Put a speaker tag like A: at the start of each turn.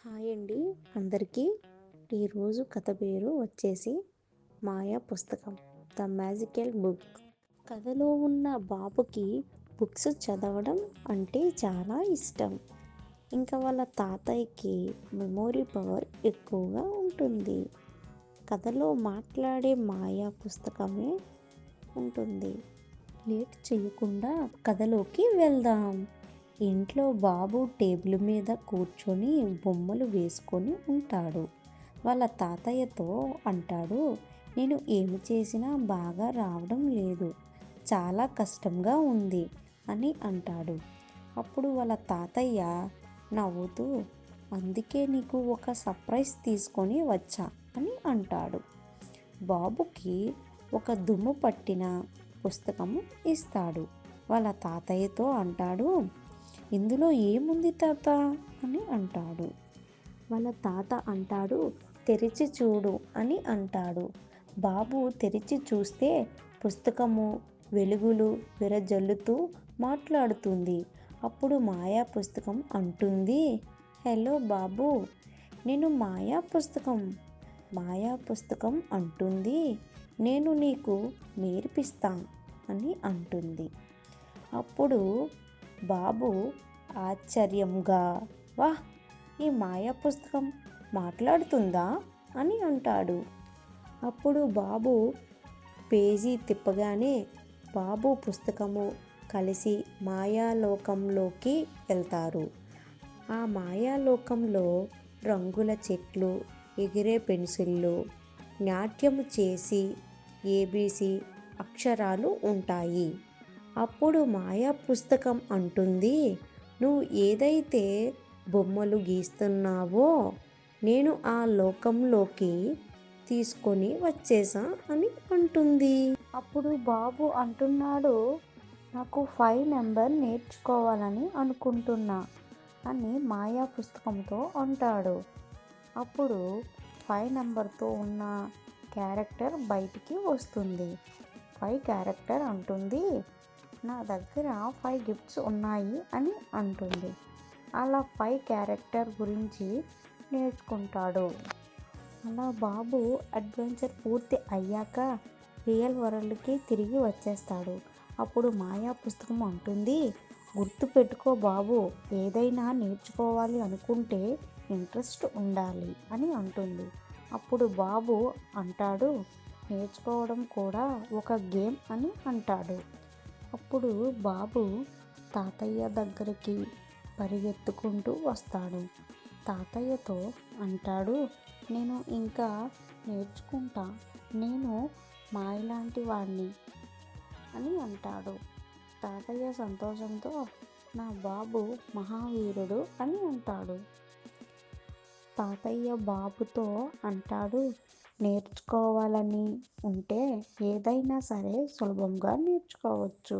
A: Hi అండి అందరికీ. ఈరోజు కథ పేరు వచ్చేసి మాయా పుస్తకం, ద మ్యాజికల్ బుక్. కథలో ఉన్న బాబుకి బుక్స్ చదవడం అంటే చాలా ఇష్టం. ఇంకా వాళ్ళ తాతయ్యకి మెమొరీ పవర్ ఎక్కువగా ఉంటుంది. కథలో మాట్లాడే మాయా పుస్తకమే ఉంటుంది. లేట్ చేయకుండా కథలోకి వెళ్దాం. ఇంట్లో బాబు టేబుల్ మీద కూర్చొని బొమ్మలు వేసుకొని ఉంటాడు. వాళ్ళ తాతయ్యతో అంటాడు, నేను ఏమి చేసినా బాగా రావడం లేదు, చాలా కష్టంగా ఉంది అని అంటాడు. అప్పుడు వాళ్ళ తాతయ్య నవ్వుతూ, అందుకే నీకు ఒక సర్ప్రైజ్ తీసుకొని వచ్చా అని అంటాడు. బాబుకి ఒక దుమ్ము పట్టిన పుస్తకము ఇస్తాడు. వాళ్ళ తాతయ్యతో అంటాడు, ఇందులో ఏముంది తాత అని అంటాడు. వాళ్ళ తాత అంటాడు, తెరిచి చూడు అని అంటాడు. బాబు తెరిచి చూస్తే పుస్తకము వెలుగులు విరజల్లుతూ మాట్లాడుతుంది. అప్పుడు మాయా పుస్తకం అంటుంది, హలో బాబు, నేను మాయా పుస్తకం. మాయా పుస్తకం అంటుంది, నేను నీకు నేర్పిస్తా అని అంటుంది. అప్పుడు బాబు ఆశ్చర్యంగా, వాహ్, ఈ మాయా పుస్తకం మాట్లాడుతుందా అని అంటాడు. అప్పుడు బాబు పేజీ తిప్పగానే బాబు పుస్తకము కలిసి మాయాలోకంలోకి వెళ్తారు. ఆ మాయాలోకంలో రంగుల చెట్లు, ఎగిరే పెన్సిళ్ళు, నాట్యము చేసి ఏబీసీ అక్షరాలు ఉంటాయి. అప్పుడు మాయా పుస్తకం అంటుంది, నువ్వు ఏదైతే బొమ్మలు గీస్తున్నావో నేను ఆ లోకంలోకి తీసుకొని వచ్చేసా అని అంటుంది. అప్పుడు బాబు అంటున్నాడు, నాకు 5 నెంబర్ నేర్చుకోవాలని అనుకుంటున్నా అని మాయా పుస్తకంతో అంటాడు. అప్పుడు 5 నెంబర్తో ఉన్న క్యారెక్టర్ బయటికి వస్తుంది. 5 క్యారెక్టర్ అంటుంది, నా దగ్గర 5 గిఫ్ట్స్ ఉన్నాయి అని అంటుంది. అలా 5 క్యారెక్టర్ గురించి నేర్చుకుంటాడు. అలా బాబు అడ్వెంచర్ పూర్తి అయ్యాక రియల్ వరల్డ్కి తిరిగి వచ్చేస్తాడు. అప్పుడు మాయా పుస్తకం అంటుంది, గుర్తుపెట్టుకో బాబు, ఏదైనా నేర్చుకోవాలి అనుకుంటే ఇంట్రెస్ట్ ఉండాలి అని అంటుంది. అప్పుడు బాబు అంటాడు, నేర్చుకోవడం కూడా ఒక గేమ్ అని అంటాడు. అప్పుడు బాబు తాతయ్య దగ్గరికి పరిగెత్తుకుంటూ వస్తాడు. తాతయ్యతో అంటాడు, నేను ఇంకా నేర్చుకుంటా, నేను మాయలాంటి వాడిని అని అంటాడు. తాతయ్య సంతోషంతో, నా బాబు మహావీరుడు అని అంటాడు. తాతయ్య బాబుతో అంటాడు, నేర్చుకోవాలని ఉంటే ఏదైనా సరే సులభంగా నేర్చుకోవచ్చు.